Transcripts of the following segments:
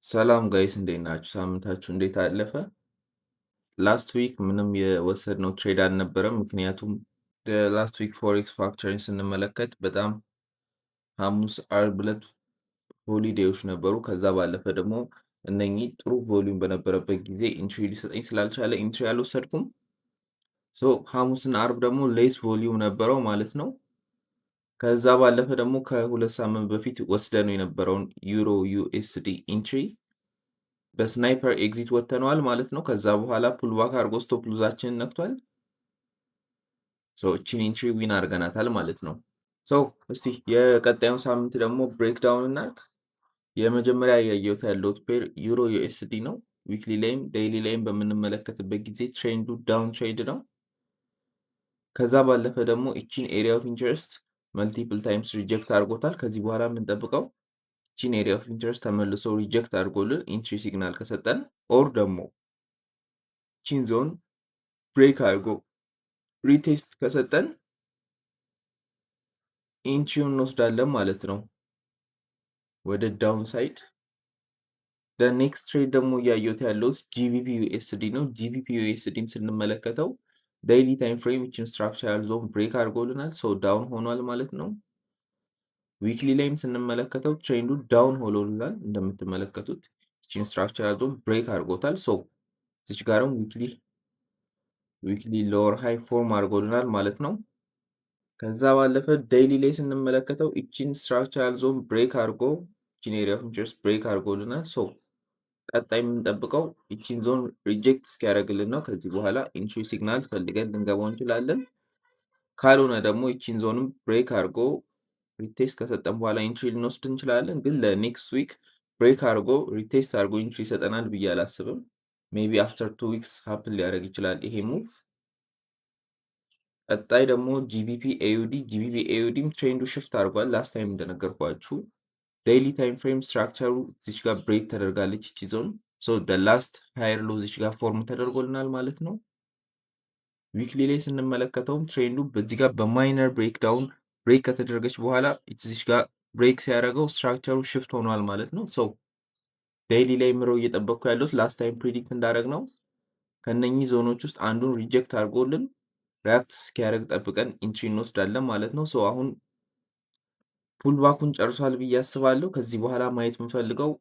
ሰላም ጋይስ እንዴት ናችሁ? ሳምንታችሁ እንዴት አለፈ? ላስት ዊክ ምንም የወሰድነው ትሬድ አልነበረም። ምክንያቱም ላስት ዊክ ፎሬክስ ፋክተሪን ስንመለከት በጣም ሐሙስ፣ አርብ ዕለት ሆሊዴዎች ነበሩ። ከዛ ባለፈ ደግሞ እነኚህ ጥሩ ቮሊዩም በነበረበት ጊዜ ኢንትሪ ሊሰጠኝ ስላልቻለ ኢንትሪ አልወሰድኩም። ሐሙስና አርብ ደግሞ ሌስ ቮሊዩም ነበረው ማለት ነው። ከዛ ባለፈ ደግሞ ከሁለት ሳምንት በፊት ወስደነው የነበረውን ዩሮ ዩኤስዲ ኢንትሪ በስናይፐር ኤግዚት ወጥተነዋል ማለት ነው። ከዛ በኋላ ፑልባክ አድርጎ ስቶፕ ሉዛችንን ነክቷል። እቺን ኢንትሪ ዊን አድርገናታል ማለት ነው። እስቲ የቀጣዩን ሳምንት ደግሞ ብሬክዳውን እናርግ። የመጀመሪያ ያየሁት ያለሁት ፔር ዩሮ ዩኤስዲ ነው። ዊክሊ ላይም ዴይሊ ላይም በምንመለከትበት ጊዜ ትሬንዱ ዳውን ትሬድ ነው። ከዛ ባለፈ ደግሞ እቺን ኤሪያ ኦፍ ኢንትረስት መልቲፕል ታይምስ ሪጀክት አድርጎታል። ከዚህ በኋላ የምንጠብቀው እቺን ኤሪያ ኦፍ ኢንትረስት ተመልሶ ሪጀክት አድርጎልን ኢንትሪ ሲግናል ከሰጠን ኦር ደግሞ እቺን ዞን ብሬክ አድርጎ ሪቴስት ከሰጠን ኢንትሪውን እንወስዳለን ማለት ነው ወደ ዳውን ሳይድ። ኔክስት ትሬድ ደግሞ እያየሁት ያለው ጂቢፒ ዩኤስዲ ነው። ጂቢፒ ዩኤስዲም ስንመለከተው ዴይሊ ታይም ፍሬም ይችን ስትራክቸራል ዞን ብሬክ አድርጎልናል። ዳውን ሆኗል ማለት ነው። ዊክሊ ላይም ስንመለከተው ትሬንዱ ዳውን ሆኖልናል። እንደምትመለከቱት ይችን ስትራክቸራል ዞን ብሬክ አድርጎታል። እዚች ጋርም ዊክሊ ሎወር ሃይ ፎርም አድርጎልናል ማለት ነው። ከዛ ባለፈ ዴይሊ ላይ ስንመለከተው ይችን ስትራክቸራል ዞን ብሬክ አድርጎ ይችን ኤሪያ ኦፍ ኢንትረስት ብሬክ አድርጎልናል። ቀጣይ የምንጠብቀው ይችን ዞን ሪጀክት እስኪያደርግልን ነው። ከዚህ በኋላ ኢንትሪ ሲግናል ፈልገን ልንገባው እንችላለን። ካልሆነ ደግሞ ይችን ዞንም ብሬክ አድርጎ ሪቴስት ከሰጠን በኋላ ኢንትሪ ልንወስድ እንችላለን። ግን ለኔክስት ዊክ ብሬክ አድርጎ ሪቴስት አድርጎ ኢንትሪ ይሰጠናል ብዬ አላስብም። ሜቢ አፍተር 2 ዊክስ ሀፕን ሊያደርግ ይችላል ይሄ ሙቭ። ቀጣይ ደግሞ ጂቢፒ ኤዩዲም ትሬንዱ ሽፍት አድርጓል። ላስት ታይም እንደነገርኳችሁ ዴይሊ ታይም ፍሬም ስትራክቸሩ እዚች ጋር ብሬክ ተደርጋለች እቺ ዞን። ላስት ሃየር ሎ እዚች ጋር ፎርም ተደርጎልናል ማለት ነው። ዊክሊ ላይ ስንመለከተውም ትሬንዱ በዚህ ጋር በማይነር ብሬክዳውን ብሬክ ከተደረገች በኋላ እዚች ጋር ብሬክ ሲያደርገው ስትራክቸሩ ሽፍት ሆኗል ማለት ነው። ዴይሊ ላይ ምረው እየጠበቅኩ ያለሁት ላስት ታይም ፕሪዲክት እንዳደረግ ነው ከነኚህ ዞኖች ውስጥ አንዱን ሪጀክት አድርጎልን ሪያክት እስኪያደርግ ጠብቀን ኢንትሪ እንወስዳለን ማለት ነው። አሁን ፑልባኩን ጨርሷል ብዬ አስባለሁ። ከዚህ በኋላ ማየት የምፈልገው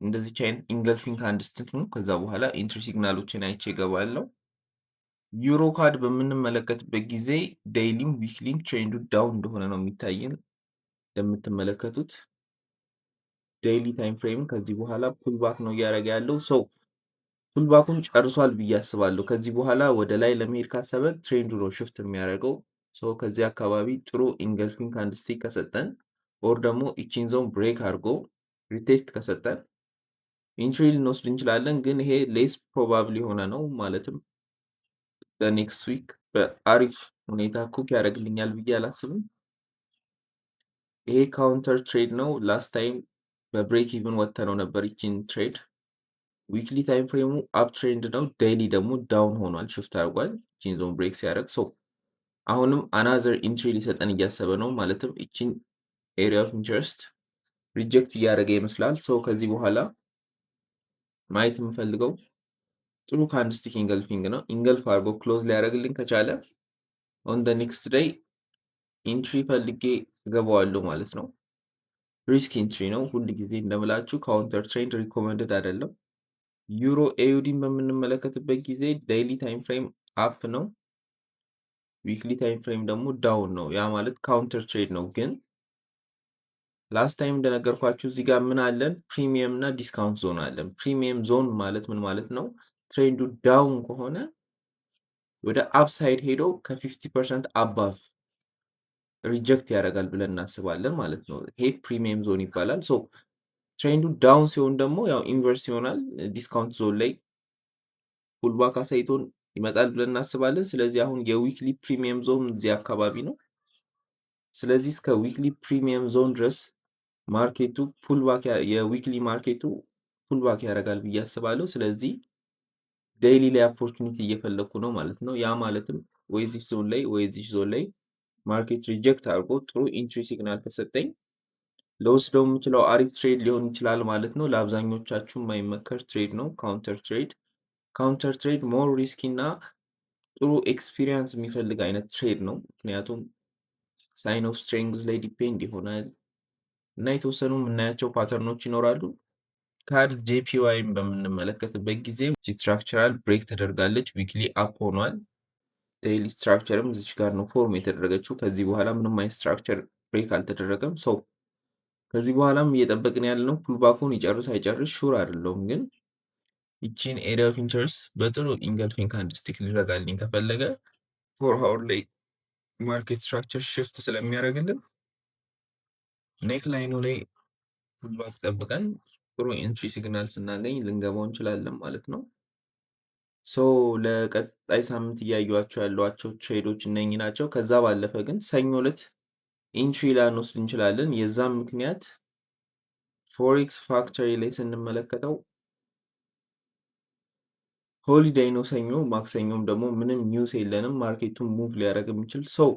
እንደዚች አይነት ኢንገልፊንግ ካንድልስቲክ ነው። ከዛ በኋላ ኢንትሪ ሲግናሎችን አይቼ እገባለሁ። ዩሮ ካድ በምንመለከትበት ጊዜ ዴይሊም ዊክሊም ትሬንዱ ዳውን እንደሆነ ነው የሚታየን። እንደምትመለከቱት ዴይሊ ታይም ፍሬም ከዚህ በኋላ ፑልባክ ነው እያደረገ ያለው። ፑልባኩን ጨርሷል ብዬ አስባለሁ። ከዚህ በኋላ ወደ ላይ ለመሄድ ካሰበ ትሬንዱ ነው ሽፍት የሚያደርገው። ከዚህ አካባቢ ጥሩ ኢንገልፊንግ ካንድልስቲክ ከሰጠን ኦር ደግሞ ኢቺን ዞን ብሬክ አድርጎ ሪቴስት ከሰጠን ኢንትሪ ልንወስድ እንችላለን። ግን ይሄ ሌስ ፕሮባብል የሆነ ነው። ማለትም በኔክስት ዊክ በአሪፍ ሁኔታ ኩክ ያደርግልኛል ብዬ አላስብም። ይሄ ካውንተር ትሬድ ነው። ላስት ታይም በብሬክ ኢቭን ወጥተነው ነበር ይቺን ትሬድ። ዊክሊ ታይም ፍሬሙ አፕ ትሬንድ ነው። ዴይሊ ደግሞ ዳውን ሆኗል፣ ሽፍት አድርጓል ይቺን ዞን ብሬክ ሲያደርግ። አሁንም አናዘር ኢንትሪ ሊሰጠን እያሰበ ነው። ማለትም ይቺን ኤሪያ ኦፍ ኢንትረስት ሪጀክት እያደረገ ይመስላል። ከዚህ በኋላ ማየት የምፈልገው ጥሩ ካንድስቲክ ኢንገልፊንግ ነው። ኢንገልፍ አድርጎ ክሎዝ ሊያደርግልኝ ከቻለ ኦን ደ ኔክስት ዴይ ኢንትሪ ፈልጌ እገባዋለሁ ማለት ነው። ሪስክ ኢንትሪ ነው። ሁል ጊዜ እንደምላችሁ ካውንተር ትሬንድ ሪኮመንድድ አይደለም። ዩሮ ኤዩዲን በምንመለከትበት ጊዜ ዴይሊ ታይም ፍሬም አፕ ነው፣ ዊክሊ ታይም ፍሬም ደግሞ ዳውን ነው። ያ ማለት ካውንተር ትሬድ ነው። ግን ላስት ታይም እንደነገርኳችሁ እዚህ ጋር ምን አለን? ፕሪሚየም እና ዲስካውንት ዞን አለን። ፕሪሚየም ዞን ማለት ምን ማለት ነው? ትሬንዱ ዳውን ከሆነ ወደ አፕሳይድ ሄዶ ከ50% አባቭ ሪጀክት ያደርጋል ብለን እናስባለን ማለት ነው። ይሄ ፕሪሚየም ዞን ይባላል። ትሬንዱ ዳውን ሲሆን ደግሞ ያው ኢንቨርስ ይሆናል። ዲስካውንት ዞን ላይ ፑልባክ አሳይቶን ይመጣል ብለን እናስባለን። ስለዚህ አሁን የዊክሊ ፕሪሚየም ዞን እዚህ አካባቢ ነው። ስለዚህ እስከ ዊክሊ ፕሪሚየም ዞን ድረስ ማርኬቱ ፑልባክ የዊክሊ ማርኬቱ ፑልባክ ያደርጋል ብዬ አስባለሁ። ስለዚህ ዴይሊ ላይ ኦፖርቹኒቲ እየፈለግኩ ነው ማለት ነው። ያ ማለትም ወይ እዚህ ዞን ላይ ወይ እዚህ ዞን ላይ ማርኬት ሪጀክት አድርጎ ጥሩ ኢንትሪ ሲግናል ከሰጠኝ ልወስደው የምችለው አሪፍ ትሬድ ሊሆን ይችላል ማለት ነው። ለአብዛኞቻችሁ የማይመከር ትሬድ ነው ካውንተር ትሬድ። ካውንተር ትሬድ ሞር ሪስኪ እና ጥሩ ኤክስፒሪየንስ የሚፈልግ አይነት ትሬድ ነው። ምክንያቱም ሳይን ኦፍ ስትሬንግዝ ላይ ዲፔንድ ይሆናል እና የተወሰኑ የምናያቸው ፓተርኖች ይኖራሉ። ካድ ጄፒዋይን በምንመለከትበት ጊዜ ስትራክቸራል ብሬክ ተደርጋለች፣ ዊክሊ አፕ ሆኗል። ዴይሊ ስትራክቸርም እዚች ጋር ነው ፎርም የተደረገችው። ከዚህ በኋላ ምንም አይነት ስትራክቸር ብሬክ አልተደረገም። ሰው ከዚህ በኋላም እየጠበቅን ያለነው ፑልባኩን ይጨርስ አይጨርስ ሹር አይደለሁም፣ ግን ይቺን ኤሪያ ኦፍ ኢንተረስት በጥሩ ኢንገልፊንግ ካንድልስቲክ ሊረጋልኝ ከፈለገ 4 ሃወር ላይ ማርኬት ስትራክቸር ሽፍት ስለሚያደርግልን ኔክ ላይኑ ላይ ፑልባክ ጠብቀን ጥሩ ኤንትሪ ሲግናል ስናገኝ ልንገባው እንችላለን ማለት ነው። ሶ ለቀጣይ ሳምንት እያዩዋቸው ያሏቸው ትሬዶች እነኚህ ናቸው። ከዛ ባለፈ ግን ሰኞ ዕለት ኢንትሪ ላንወስድ እንችላለን። የዛም ምክንያት ፎሬክስ ፋክተሪ ላይ ስንመለከተው ሆሊዴይ ነው ሰኞ፣ ማክሰኞም ደግሞ ምንም ኒውስ የለንም ማርኬቱን ሙቭ ሊያደርግ የሚችል ሰው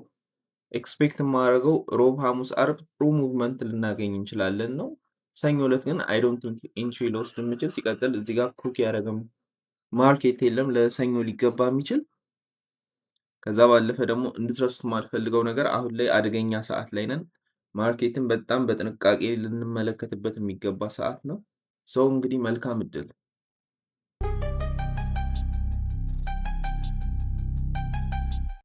ኤክስፔክት የማደርገው ሮብ፣ ሐሙስ፣ አርብ ጥሩ ሙቭመንት ልናገኝ እንችላለን ነው። ሰኞ ዕለት ግን አይ ዶንት ቲንክ ኢንትሪ ልወስድ የምችል። ሲቀጥል እዚህ ጋር ኩክ ያደረገም ማርኬት የለም ለሰኞ ሊገባ የሚችል። ከዛ ባለፈ ደግሞ እንድትረሱት የማልፈልገው ነገር አሁን ላይ አደገኛ ሰዓት ላይ ነን። ማርኬትን በጣም በጥንቃቄ ልንመለከትበት የሚገባ ሰዓት ነው። ሰው እንግዲህ መልካም እድል